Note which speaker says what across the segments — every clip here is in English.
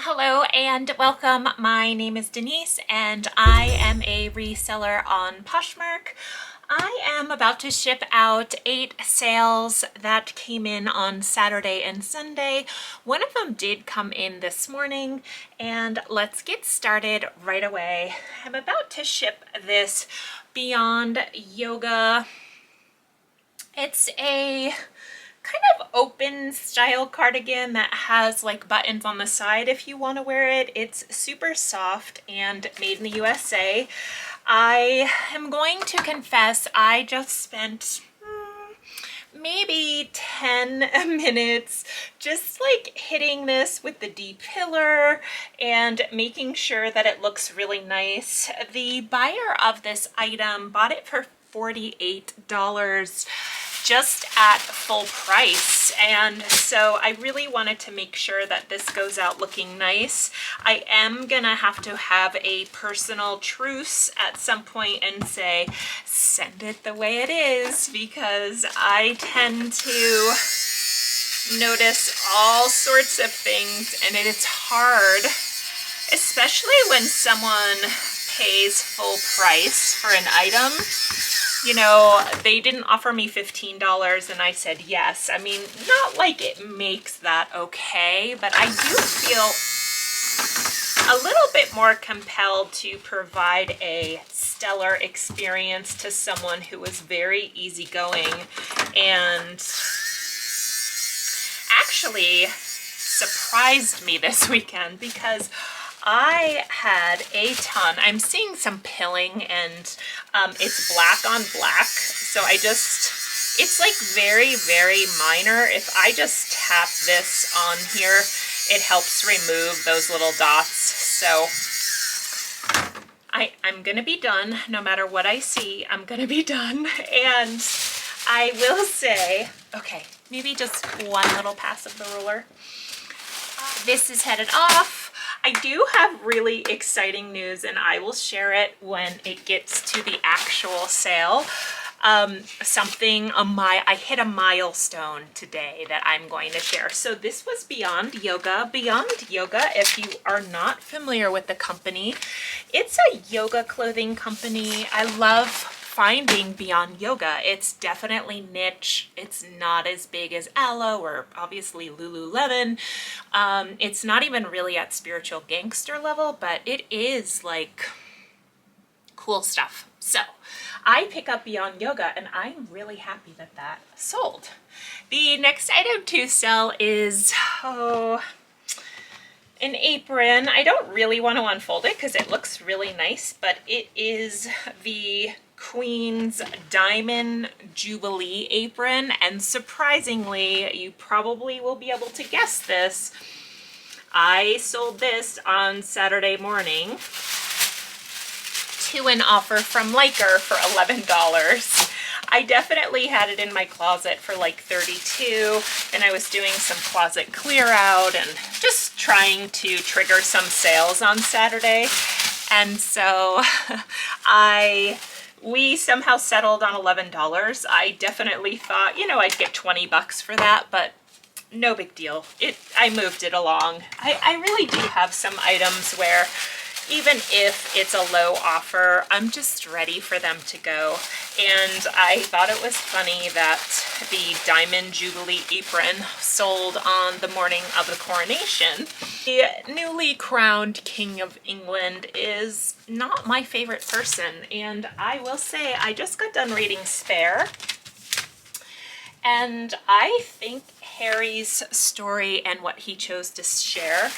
Speaker 1: Hello and welcome. My name is Denise and I am a reseller on Poshmark. I am about to ship out 8 sales that came in on Saturday and Sunday. One of them did come in this morning, and let's get started right away. I'm about to ship this Beyond Yoga. It's a kind of open style cardigan that has like buttons on the side if you want to wear it. It's super soft and made in the USA. I am going to confess I just spent maybe 10 minutes just like hitting this with the D-pillar and making sure that it looks really nice. The buyer of this item bought it for $48 just at full price, and so I really wanted to make sure that this goes out looking nice. I am gonna have to have a personal truce at some point and say send it the way it is, because I tend to notice all sorts of things and it is hard, especially when someone pays full price for an item. You know, they didn't offer me $15 and I said yes. I mean, not like it makes that okay, but I do feel a little bit more compelled to provide a stellar experience to someone who was very easygoing and actually surprised me this weekend, because I had a ton. I'm seeing some pilling and it's black on black. So it's like very, very minor. If I just tap this on here, it helps remove those little dots. So I'm gonna be done. No matter what I see, I'm gonna be done. And I will say, okay, maybe just one little pass of the ruler. This is headed off. I do have really exciting news, and I will share it when it gets to the actual sale. I hit a milestone today that I'm going to share. So this was Beyond Yoga. Beyond Yoga, if you are not familiar with the company, it's a yoga clothing company. I love finding Beyond Yoga. It's definitely niche. It's not as big as Aloe or obviously Lululemon. It's not even really at spiritual gangster level, but it is like cool stuff. So I pick up Beyond Yoga and I'm really happy that that sold. The next item to sell is, an apron. I don't really want to unfold it because it looks really nice, but it is the Queen's Diamond Jubilee apron, and surprisingly, you probably will be able to guess this, I sold this on Saturday morning to an offer from Liker for $11. I definitely had it in my closet for like $32, and I was doing some closet clear out and just trying to trigger some sales on Saturday. And so we somehow settled on $11. I definitely thought, you know, I'd get 20 bucks for that, but no big deal. I moved it along. I really do have some items where even if it's a low offer, I'm just ready for them to go. And I thought it was funny that the Diamond Jubilee apron sold on the morning of the coronation. The newly crowned King of England is not my favorite person, and I will say I just got done reading Spare, and I think Harry's story and what he chose to share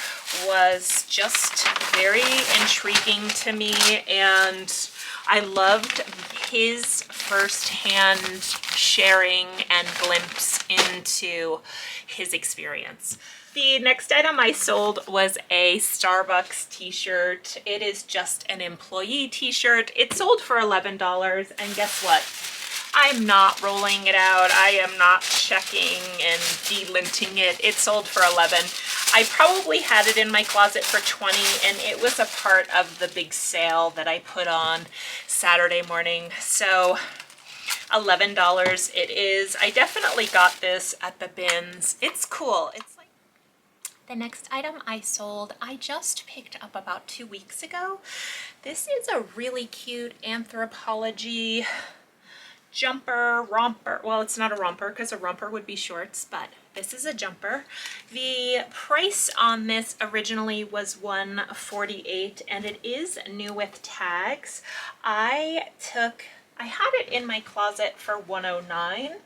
Speaker 1: was just very intriguing to me, and I loved his firsthand sharing and glimpse into his experience. The next item I sold was a Starbucks t-shirt. It is just an employee t-shirt. It sold for $11, and guess what? I'm not rolling it out. I am not checking and delinting it. It sold for $11. I probably had it in my closet for $20, and it was a part of the big sale that I put on Saturday morning. So $11 it is. I definitely got this at the bins. It's cool. It's like The next item I sold, I just picked up about 2 weeks ago. This is a really cute Anthropologie jumper, romper. Well, it's not a romper because a romper would be shorts, but this is a jumper. The price on this originally was $148 and it is new with tags. I had it in my closet for $109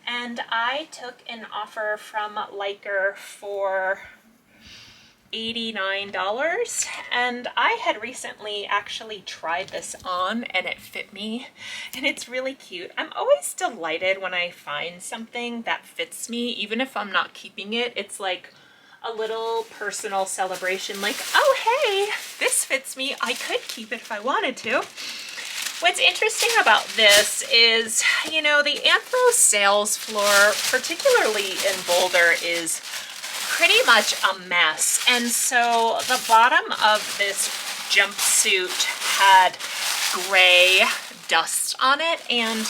Speaker 1: and I took an offer from Liker for $89, and I had recently actually tried this on and it fit me and it's really cute. I'm always delighted when I find something that fits me, even if I'm not keeping it. It's like a little personal celebration, like, oh hey, this fits me, I could keep it if I wanted to. What's interesting about this is, you know, the Anthro sales floor, particularly in Boulder, is pretty much a mess. And so the bottom of this jumpsuit had gray dust on it. And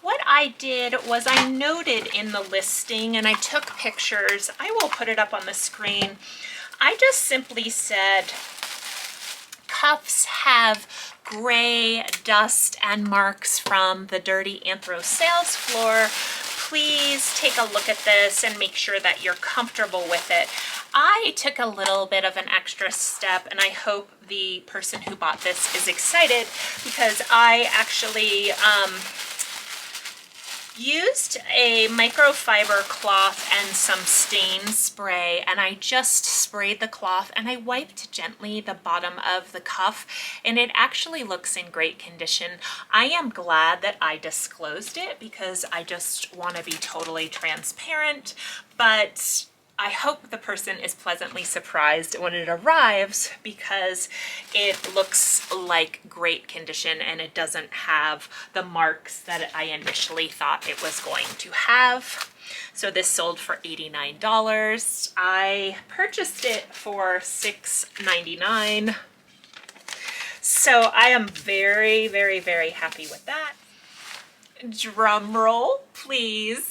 Speaker 1: what I did was I noted in the listing and I took pictures. I will put it up on the screen. I just simply said, cuffs have gray dust and marks from the dirty Anthro sales floor. Please take a look at this and make sure that you're comfortable with it. I took a little bit of an extra step and I hope the person who bought this is excited because I actually used a microfiber cloth and some stain spray, and I just sprayed the cloth and I wiped gently the bottom of the cuff and it actually looks in great condition. I am glad that I disclosed it because I just want to be totally transparent, but I hope the person is pleasantly surprised when it arrives because it looks like great condition and it doesn't have the marks that I initially thought it was going to have. So this sold for $89. I purchased it for $6.99. So I am very, very, very happy with that. Drum roll, please.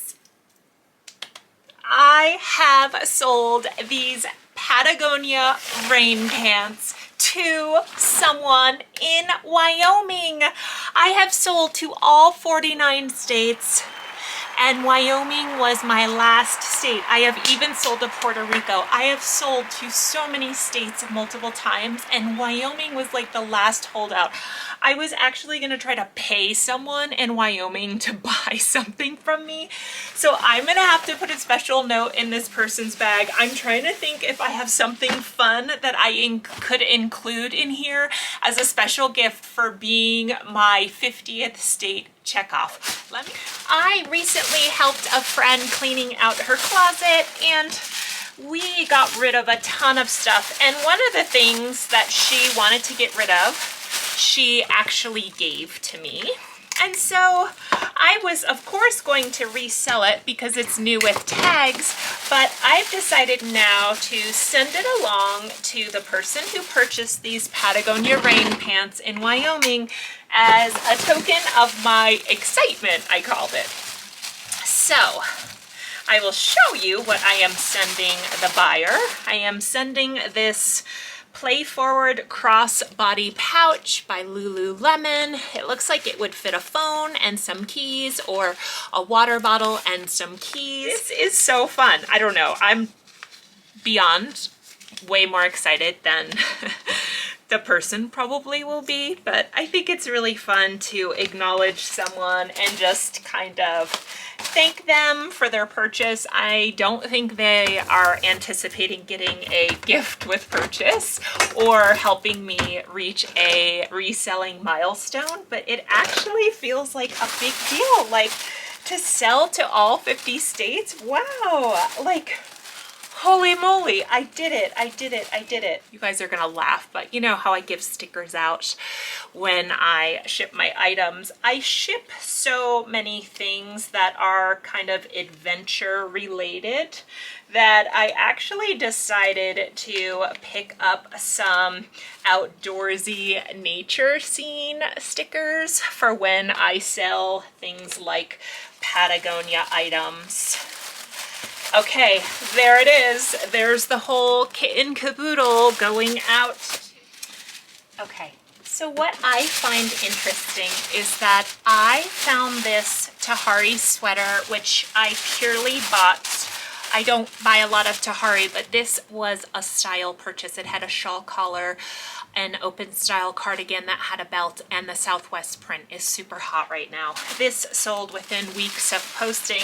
Speaker 1: I have sold these Patagonia rain pants to someone in Wyoming. I have sold to all 49 states and Wyoming was my last state. I have even sold to Puerto Rico. I have sold to so many states multiple times and Wyoming was like the last holdout. I was actually gonna try to pay someone in Wyoming to buy something from me. So I'm gonna have to put a special note in this person's bag. I'm trying to think if I have something fun that I could include in here as a special gift for being my 50th state checkoff. I recently helped a friend cleaning out her closet and we got rid of a ton of stuff. And one of the things that she wanted to get rid of, she actually gave to me. And so I was of course going to resell it because it's new with tags, but I've decided now to send it along to the person who purchased these Patagonia rain pants in Wyoming as a token of my excitement, I called it. So I will show you what I am sending the buyer. I am sending this Play Forward crossbody pouch by Lululemon. It looks like it would fit a phone and some keys, or a water bottle and some keys. This is so fun. I don't know. I'm beyond way more excited than the person probably will be, but I think it's really fun to acknowledge someone and just kind of thank them for their purchase. I don't think they are anticipating getting a gift with purchase or helping me reach a reselling milestone, but it actually feels like a big deal. Like, to sell to all 50 states? Wow, like, holy moly, I did it, I did it, I did it. You guys are gonna laugh, but you know how I give stickers out when I ship my items. I ship so many things that are kind of adventure related that I actually decided to pick up some outdoorsy nature scene stickers for when I sell things like Patagonia items. Okay, there it is. There's the whole kit and caboodle going out. Okay, so what I find interesting is that I found this Tahari sweater, which I purely bought. I don't buy a lot of Tahari, but this was a style purchase. It had a shawl collar, an open style cardigan that had a belt, and the Southwest print is super hot right now. This sold within weeks of posting,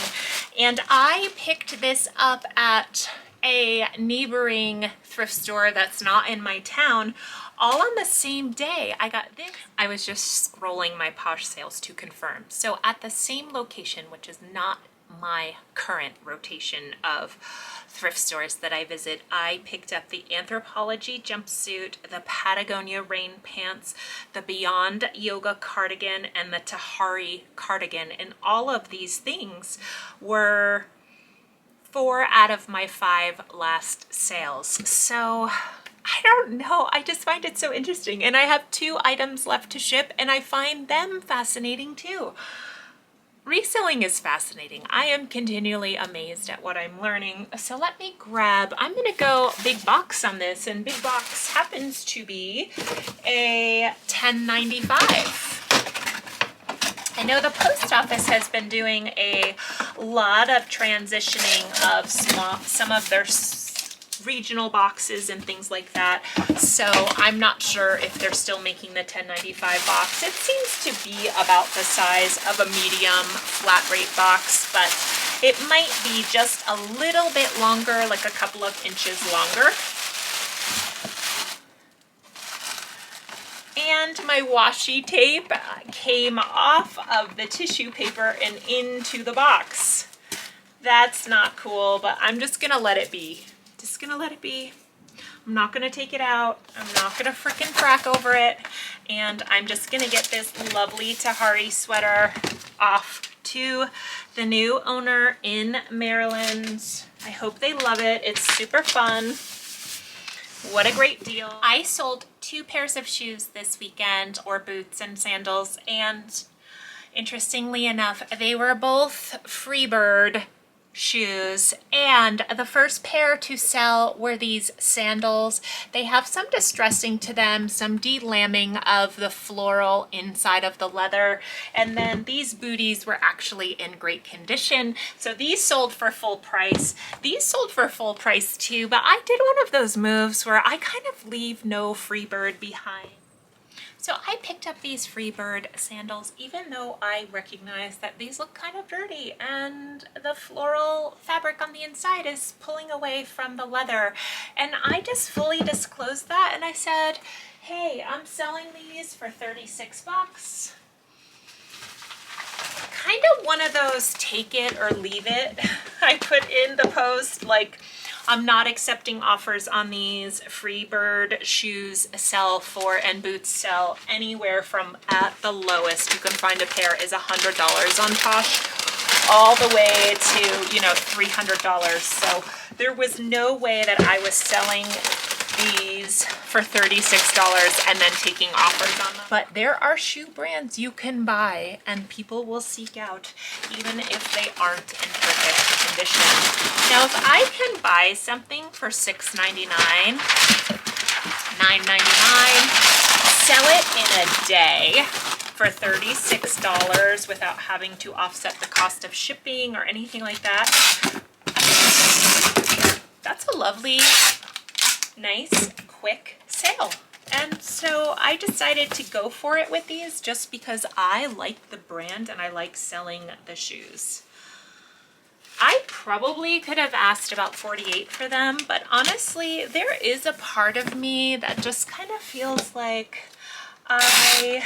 Speaker 1: and I picked this up at a neighboring thrift store that's not in my town, all on the same day. I got this. I was just scrolling my Posh sales to confirm. So at the same location, which is not my current rotation of thrift stores that I visit, I picked up the Anthropologie jumpsuit, the Patagonia rain pants, the Beyond Yoga cardigan, and the Tahari cardigan. And all of these things were 4 out of my 5 last sales. So I don't know, I just find it so interesting. And I have 2 items left to ship, and I find them fascinating too. Reselling is fascinating. I am continually amazed at what I'm learning. So let me grab, I'm gonna go big box on this, and big box happens to be a $10.95. I know the post office has been doing a lot of transitioning of some of their regional boxes and things like that. So I'm not sure if they're still making the $10.95 box. It seems to be about the size of a medium flat rate box, but it might be just a little bit longer, like a couple of inches longer. And my washi tape came off of the tissue paper and into the box. That's not cool, but I'm just gonna let it be. Just gonna let it be. I'm not gonna take it out. I'm not gonna frickin' crack over it. And I'm just gonna get this lovely Tahari sweater off to the new owner in Maryland. I hope they love it. It's super fun. What a great deal. I sold 2 pairs of shoes this weekend, or boots and sandals, and interestingly enough, they were both Freebird shoes, and the first pair to sell were these sandals. They have some distressing to them, some delambing of the floral inside of the leather, and then these booties were actually in great condition. So these sold for full price. These sold for full price too, but I did one of those moves where I kind of leave no Freebird behind. So I picked up these Freebird sandals, even though I recognize that these look kind of dirty and the floral fabric on the inside is pulling away from the leather. And I just fully disclosed that, and I said, hey, I'm selling these for 36 bucks. Kind of one of those take it or leave it. I put in the post, like, I'm not accepting offers on these. Freebird shoes sell for, and boots sell anywhere from, at the lowest you can find a pair is $100 on Posh, all the way to, you know, $300. So there was no way that I was selling these for $36 and then taking offers on them. But there are shoe brands you can buy and people will seek out even if they aren't in perfect condition. Now, if I can buy something for $6.99, $9.99, sell it in a day for $36 without having to offset the cost of shipping or anything like that, that's a lovely, nice, quick sale. And so I decided to go for it with these just because I like the brand and I like selling the shoes. I probably could have asked about $48 for them, but honestly, there is a part of me that just kind of feels like I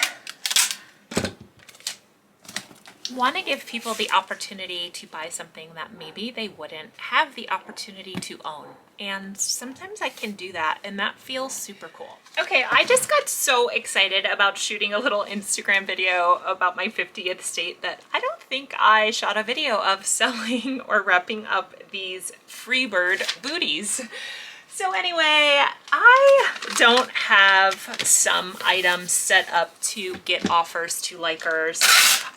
Speaker 1: want to give people the opportunity to buy something that maybe they wouldn't have the opportunity to own. And sometimes I can do that, and that feels super cool. Okay, I just got so excited about shooting a little Instagram video about my 50th state that I don't think I shot a video of selling or wrapping up these Freebird booties. So anyway, I don't have some items set up to get offers to likers.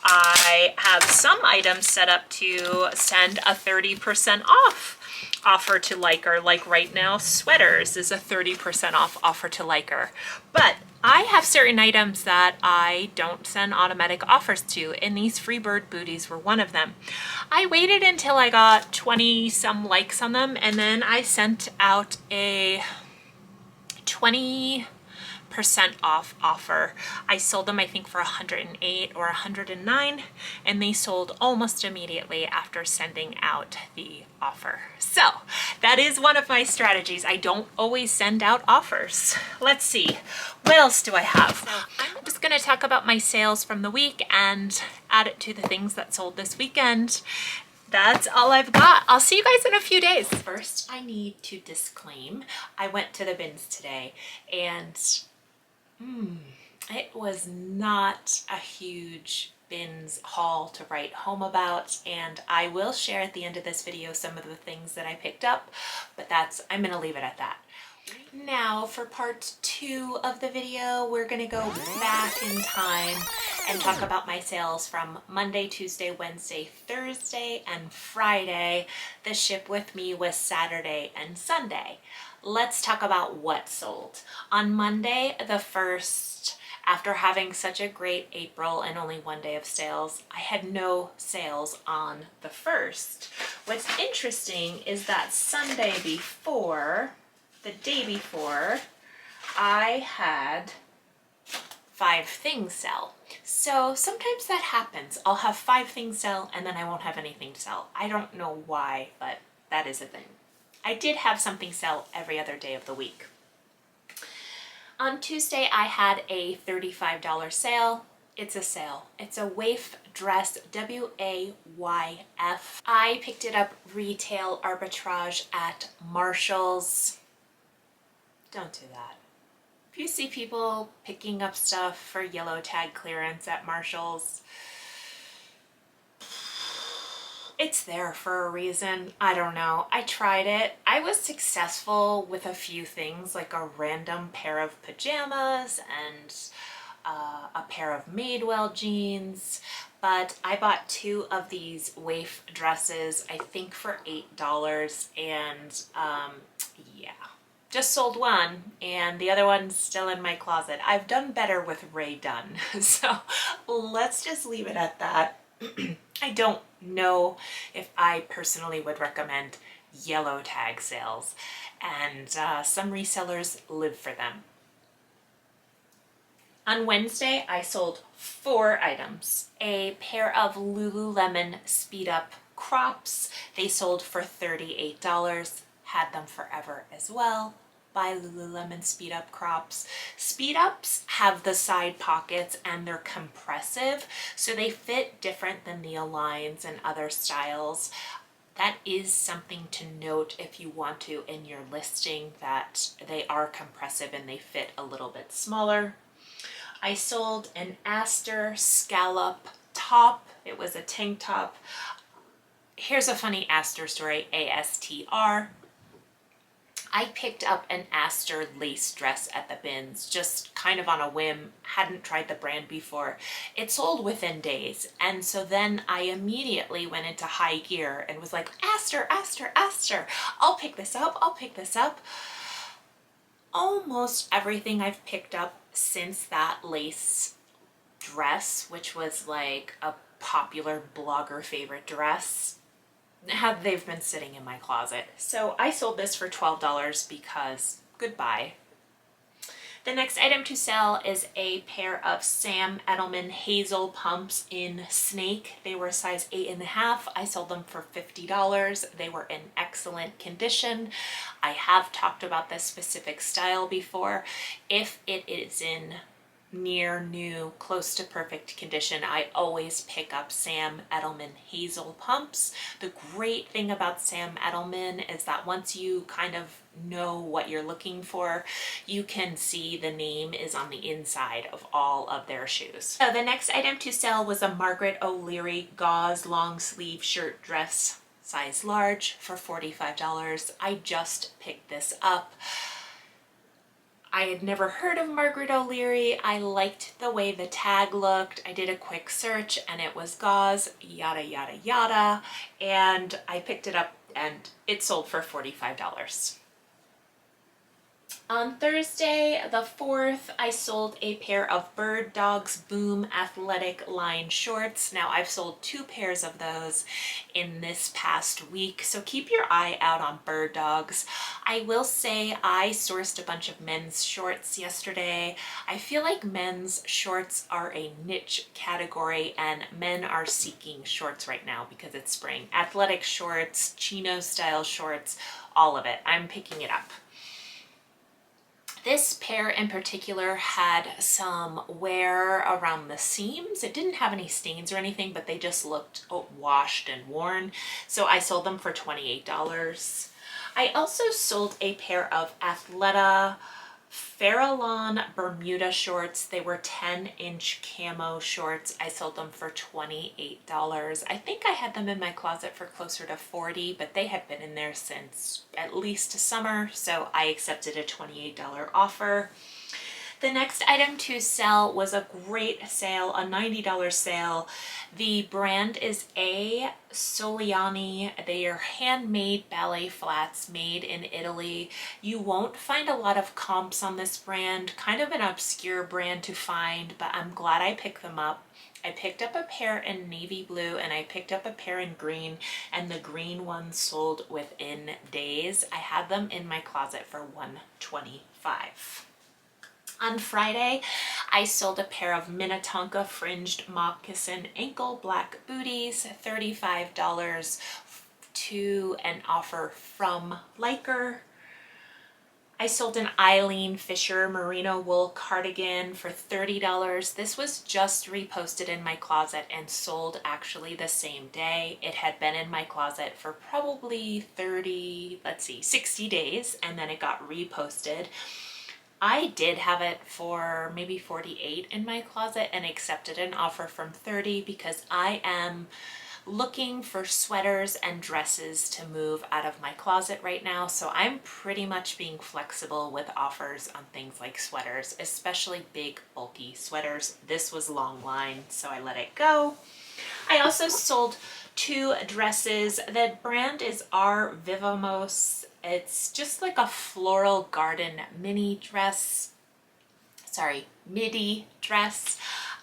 Speaker 1: I have some items set up to send a 30% off offer to liker. Like right now, sweaters is a 30% off offer to liker. But I have certain items that I don't send automatic offers to, and these Freebird booties were one of them. I waited until I got 20 some likes on them, and then I sent out a 20% off offer. I sold them, I think, for 108 or 109, and they sold almost immediately after sending out the offer. So that is one of my strategies. I don't always send out offers. Let's see, what else do I have? So I'm just going to talk about my sales from the week and add it to the things that sold this weekend. That's all I've got. I'll see you guys in a few days. First, I need to disclaim, I went to the bins today, and it was not a huge bins haul to write home about, and I will share at the end of this video some of the things that I picked up, but I'm gonna leave it at that. Now for part 2 of the video, we're gonna go back in time and talk about my sales from Monday, Tuesday, Wednesday, Thursday, and Friday. The ship with me was Saturday and Sunday. Let's talk about what sold. On Monday, the 1st, after having such a great April and only one day of sales, I had no sales on the 1st. What's interesting is that Sunday before, the day before, I had 5 things sell. So sometimes that happens. I'll have 5 things sell and then I won't have anything to sell. I don't know why, but that is a thing. I did have something sell every other day of the week. On Tuesday, I had a $35 sale. It's a sale. It's a waif dress, W-A-Y-F. I picked it up retail arbitrage at Marshall's. Don't do that. If you see people picking up stuff for yellow tag clearance at Marshall's, it's there for a reason. I don't know. I tried it. I was successful with a few things, like a random pair of pajamas and a pair of Madewell jeans, but I bought 2 of these waif dresses, I think for $8, and yeah. Just sold one, and the other one's still in my closet. I've done better with Ray Dunn, so let's just leave it at that. I don't know if I personally would recommend yellow tag sales, and some resellers live for them. On Wednesday, I sold 4 items. A pair of Lululemon Speed Up crops. They sold for $38. Had them forever as well. By Lululemon Speed Up crops. Speed Ups have the side pockets and they're compressive, so they fit different than the Aligns and other styles. That is something to note if you want to in your listing, that they are compressive and they fit a little bit smaller. I sold an Aster scallop top. It was a tank top. Here's a funny Aster story, A-S-T-R. I picked up an Aster lace dress at the bins, just kind of on a whim, hadn't tried the brand before. It sold within days, and so then I immediately went into high gear and was like, Aster, Aster, Aster, I'll pick this up, I'll pick this up. Almost everything I've picked up since that lace dress, which was like a popular blogger favorite dress, they've been sitting in my closet. So I sold this for $12 because goodbye. The next item to sell is a pair of Sam Edelman Hazel pumps in Snake. They were size 8.5. I sold them for $50. They were in excellent condition. I have talked about this specific style before. If it is in near new, close to perfect condition, I always pick up Sam Edelman Hazel pumps. The great thing about Sam Edelman is that once you kind of know what you're looking for, you can see the name is on the inside of all of their shoes. So the next item to sell was a Margaret O'Leary gauze long sleeve shirt dress, size large, for $45. I just picked this up. I had never heard of Margaret O'Leary. I liked the way the tag looked. I did a quick search and it was gauze, yada, yada, yada. And I picked it up and it sold for $45. On Thursday, the 4th, I sold a pair of Bird Dogs Boom Athletic Line shorts. Now, I've sold 2 pairs of those in this past week, so keep your eye out on Bird Dogs. I will say I sourced a bunch of men's shorts yesterday. I feel like men's shorts are a niche category and men are seeking shorts right now because it's spring. Athletic shorts, chino style shorts, all of it. I'm picking it up. This pair in particular had some wear around the seams. It didn't have any stains or anything, but they just looked washed and worn. So I sold them for $28. I also sold a pair of Athleta Farallon Bermuda shorts. They were 10-inch camo shorts. I sold them for $28. I think I had them in my closet for closer to $40, but they had been in there since at least summer, so I accepted a $28 offer. The next item to sell was a great sale, a $90 sale. The brand is A. Soliani. They are handmade ballet flats made in Italy. You won't find a lot of comps on this brand, kind of an obscure brand to find, but I'm glad I picked them up. I picked up a pair in navy blue and I picked up a pair in green, and the green ones sold within days. I had them in my closet for $125. On Friday, I sold a pair of Minnetonka fringed moccasin ankle black booties, $35 to an offer from Liker. I sold an Eileen Fisher merino wool cardigan for $30. This was just reposted in my closet and sold actually the same day. It had been in my closet for probably 60 days, and then it got reposted. I did have it for maybe 48 in my closet and accepted an offer from 30 because I am looking for sweaters and dresses to move out of my closet right now. So I'm pretty much being flexible with offers on things like sweaters, especially big bulky sweaters. This was long line, so I let it go. I also sold 2 dresses. The brand is R Vivamos. It's just like a floral garden midi dress.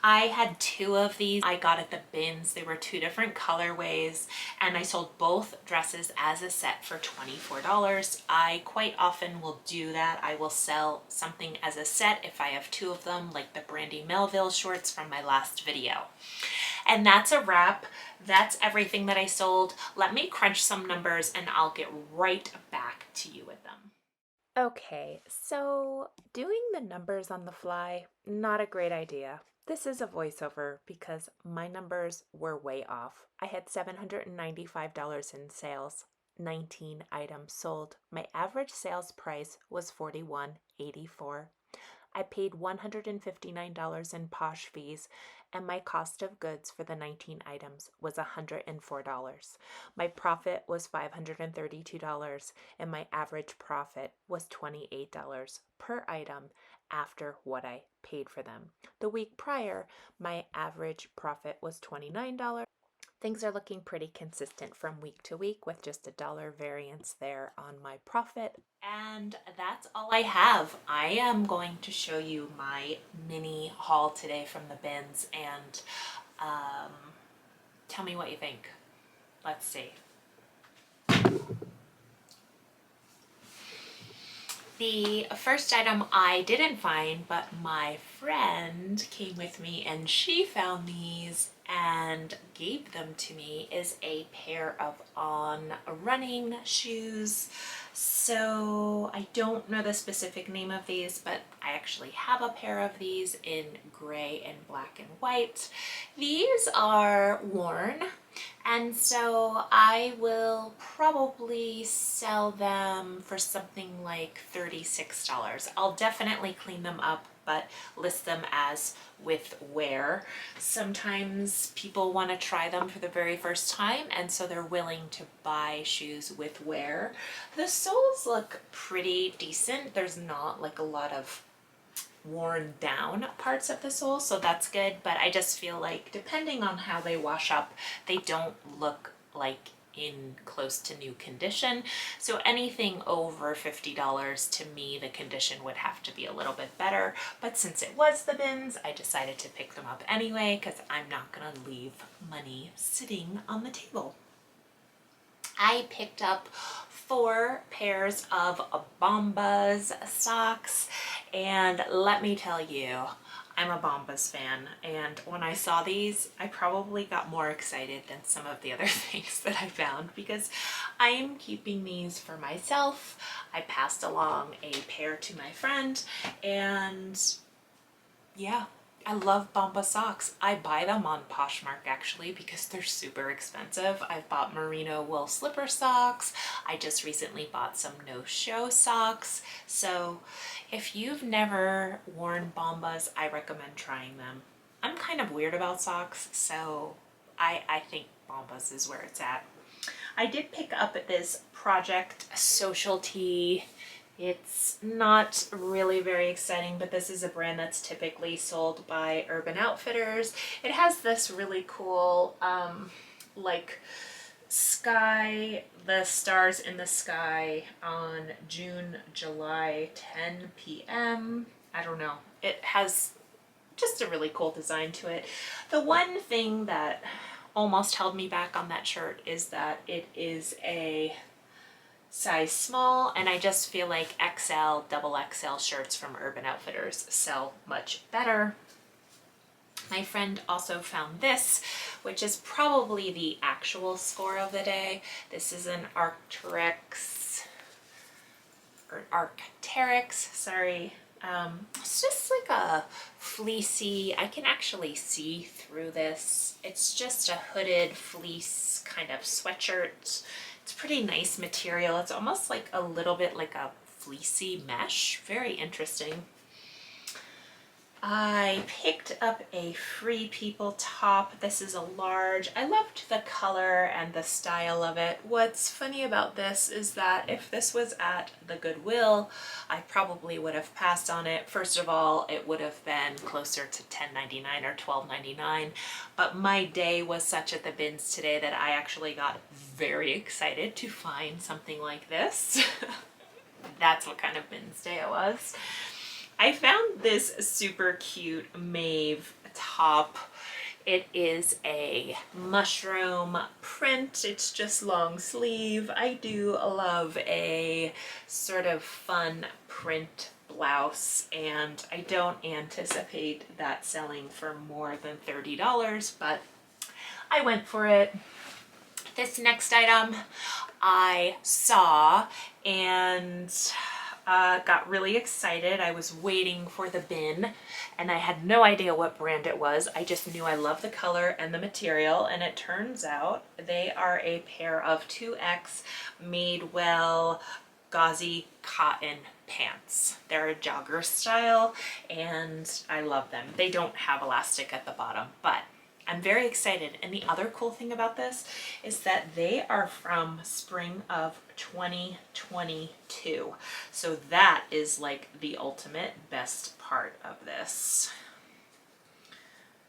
Speaker 1: I had 2 of these I got at the bins. They were 2 different colorways, and I sold both dresses as a set for $24. I quite often will do that. I will sell something as a set if I have 2 of them, like the Brandy Melville shorts from my last video. And that's a wrap. That's everything that I sold. Let me crunch some numbers and I'll get right back to you with them. Okay, so doing the numbers on the fly, not a great idea. This is a voiceover because my numbers were way off. I had $795 in sales, 19 items sold. My average sales price was $41.84. I paid $159 in Posh fees, and my cost of goods for the 19 items was $104. My profit was $532, and my average profit was $28 per item after what I paid for them. The week prior, my average profit was $29. Things are looking pretty consistent from week to week with just $1 variance there on my profit. And that's all I have. I am going to show you my mini haul today from the bins, and tell me what you think. Let's see. The first item I didn't find, but my friend came with me and she found these and gave them to me, is a pair of On running shoes. So I don't know the specific name of these, but I actually have a pair of these in gray and black and white. These are worn, and so I will probably sell them for something like $36. I'll definitely clean them up, but list them as with wear. Sometimes people want to try them for the very first time, and so they're willing to buy shoes with wear. The soles look pretty decent. There's not like a lot of worn down parts of the sole, so that's good, but I just feel like depending on how they wash up, they don't look like in close to new condition. So anything over $50, to me, the condition would have to be a little bit better, but since it was the bins, I decided to pick them up anyway because I'm not gonna leave money sitting on the table. I picked up 4 pairs of Bombas socks, and let me tell you, I'm a Bombas fan, and when I saw these, I probably got more excited than some of the other things that I found because I am keeping these for myself. I passed along a pair to my friend, and yeah, I love Bomba socks. I buy them on Poshmark actually because they're super expensive. I've bought merino wool slipper socks. I just recently bought some no-show socks. So if you've never worn Bombas, I recommend trying them. I'm kind of weird about socks, so I think Bombas is where it's at. I did pick up this Project Social Tee. It's not really very exciting, but this is a brand that's typically sold by Urban Outfitters. It has this really cool, like sky, the stars in the sky on June, July, 10 p.m. I don't know. It has just a really cool design to it. The one thing that almost held me back on that shirt is that it is a size small, and I just feel like XL, double XL shirts from Urban Outfitters sell much better. My friend also found this, which is probably the actual score of the day. This is an Arc'teryx, sorry. It's just like a fleecy, I can actually see through this. It's just a hooded fleece kind of sweatshirt. It's pretty nice material. It's almost like a little bit like a fleecy mesh. Very interesting. I picked up a Free People top. This is a large. I loved the color and the style of it. What's funny about this is that if this was at the Goodwill, I probably would have passed on it. First of all, it would have been closer to $10.99 or $12.99, but my day was such at the bins today that I actually got very excited to find something like this. That's what kind of bins day it was. I found this super cute Maeve top. It is a mushroom print. It's just long sleeve. I do love a sort of fun print blouse, and I don't anticipate that selling for more than $30, but I went for it. This next item I saw and got really excited. I was waiting for the bin and I had no idea what brand it was. I just knew I love the color and the material, and it turns out they are a pair of 2X Madewell gauzy cotton pants. They're a jogger style and I love them. They don't have elastic at the bottom, but I'm very excited. And the other cool thing about this is that they are from spring of 2022. So that is like the ultimate best part of this.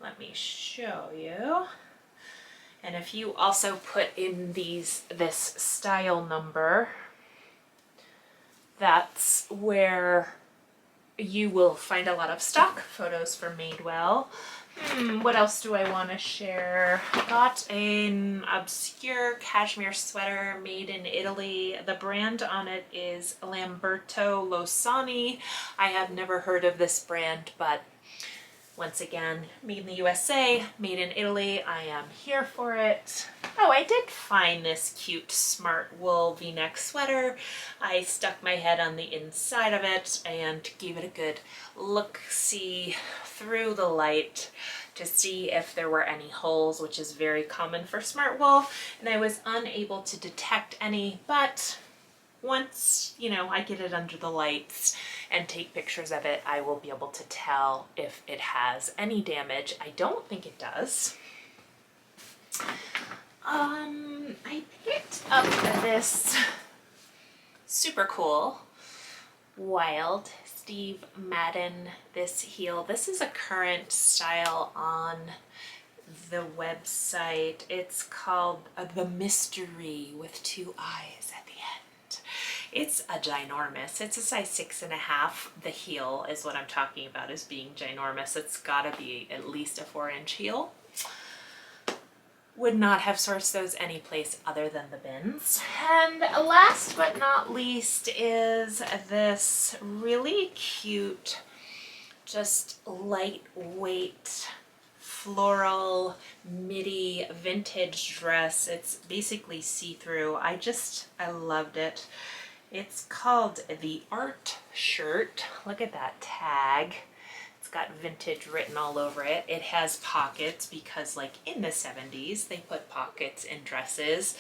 Speaker 1: Let me show you. And if you also put in this style number, that's where you will find a lot of stock photos for Madewell. What else do I want to share? Got an obscure cashmere sweater made in Italy. The brand on it is Lamberto Losani. I have never heard of this brand, but once again, made in the USA, made in Italy. I am here for it. Oh, I did find this cute smart wool v-neck sweater. I stuck my head on the inside of it and gave it a good look-see through the light to see if there were any holes, which is very common for smart wool, and I was unable to detect any, but once, you know, I get it under the lights and take pictures of it, I will be able to tell if it has any damage. I don't think it does. I picked up this super cool. Wild Steve Madden, this heel. This is a current style on the website. It's called The Mystery with 2 eyes at the end. It's a ginormous. It's a size 6.5. The heel is what I'm talking about as being ginormous. It's gotta be at least a 4-inch heel. Would not have sourced those anyplace other than the bins. And last but not least is this really cute, just lightweight floral midi vintage dress. It's basically see-through. I loved it. It's called the Art Shirt. Look at that tag. It's got vintage written all over it. It has pockets because like in the 70s, they put pockets in dresses.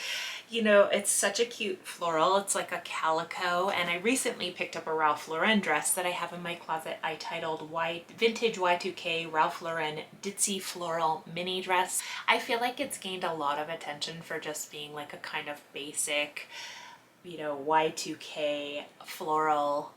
Speaker 1: You know, it's such a cute floral. It's like a calico. And I recently picked up a Ralph Lauren dress that I have in my closet. I titled Vintage Y2K Ralph Lauren Ditzy Floral Mini Dress. I feel like it's gained a lot of attention for just being like a kind of basic, you know, Y2K floral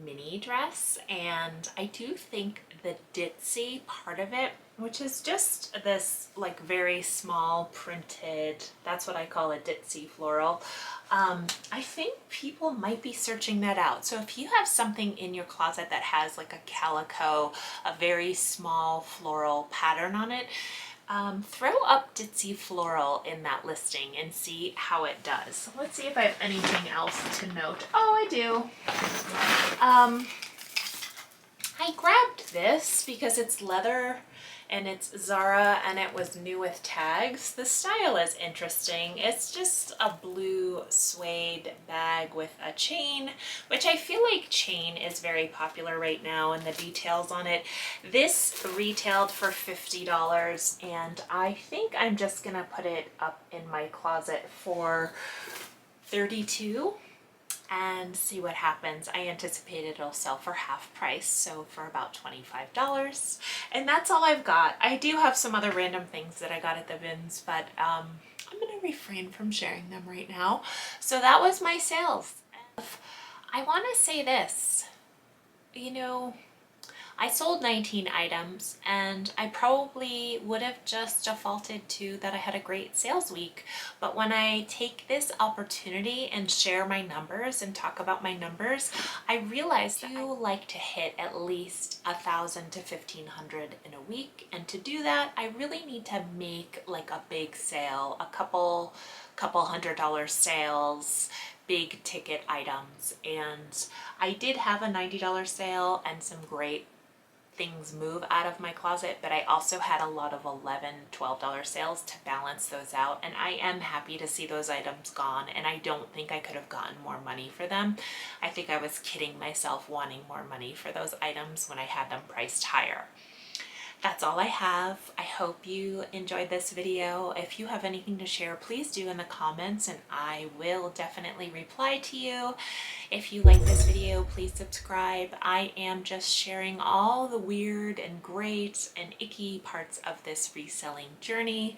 Speaker 1: mini dress. And I do think the ditzy part of it, which is just this like very small printed, that's what I call a ditzy floral, I think people might be searching that out. So if you have something in your closet that has like a calico, a very small floral pattern on it, throw up ditzy floral in that listing and see how it does. So let's see if I have anything else to note. Oh, I do. I grabbed this because it's leather and it's Zara and it was new with tags. The style is interesting. It's just a blue suede bag with a chain, which I feel like chain is very popular right now, and the details on it. This retailed for $50 and I think I'm just gonna put it up in my closet for $32 and see what happens. I anticipate it'll sell for half price, so for about $25. And that's all I've got. I do have some other random things that I got at the bins, but I'm gonna refrain from sharing them right now. So that was my sales. I wanna say this, you know, I sold 19 items and I probably would have just defaulted to that I had a great sales week. But when I take this opportunity and share my numbers and talk about my numbers, I realize that I like to hit at least 1,000 to 1,500 in a week. And to do that, I really need to make like a big sale, a couple $100 sales, big ticket items. And I did have a $90 sale and some great things move out of my closet, but I also had a lot of $11, $12 sales to balance those out, and I am happy to see those items gone, and I don't think I could have gotten more money for them. I think I was kidding myself wanting more money for those items when I had them priced higher. That's all I have. I hope you enjoyed this video. If you have anything to share, please do in the comments and I will definitely reply to you. If you like this video, please subscribe. I am just sharing all the weird and great and icky parts of this reselling journey,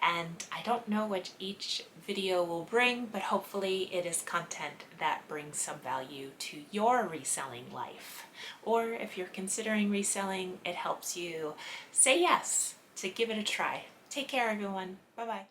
Speaker 1: and I don't know what each video will bring, but hopefully it is content that brings some value to your reselling life. Or if you're considering reselling, it helps you say yes to give it a try. Take care, everyone. Bye-bye.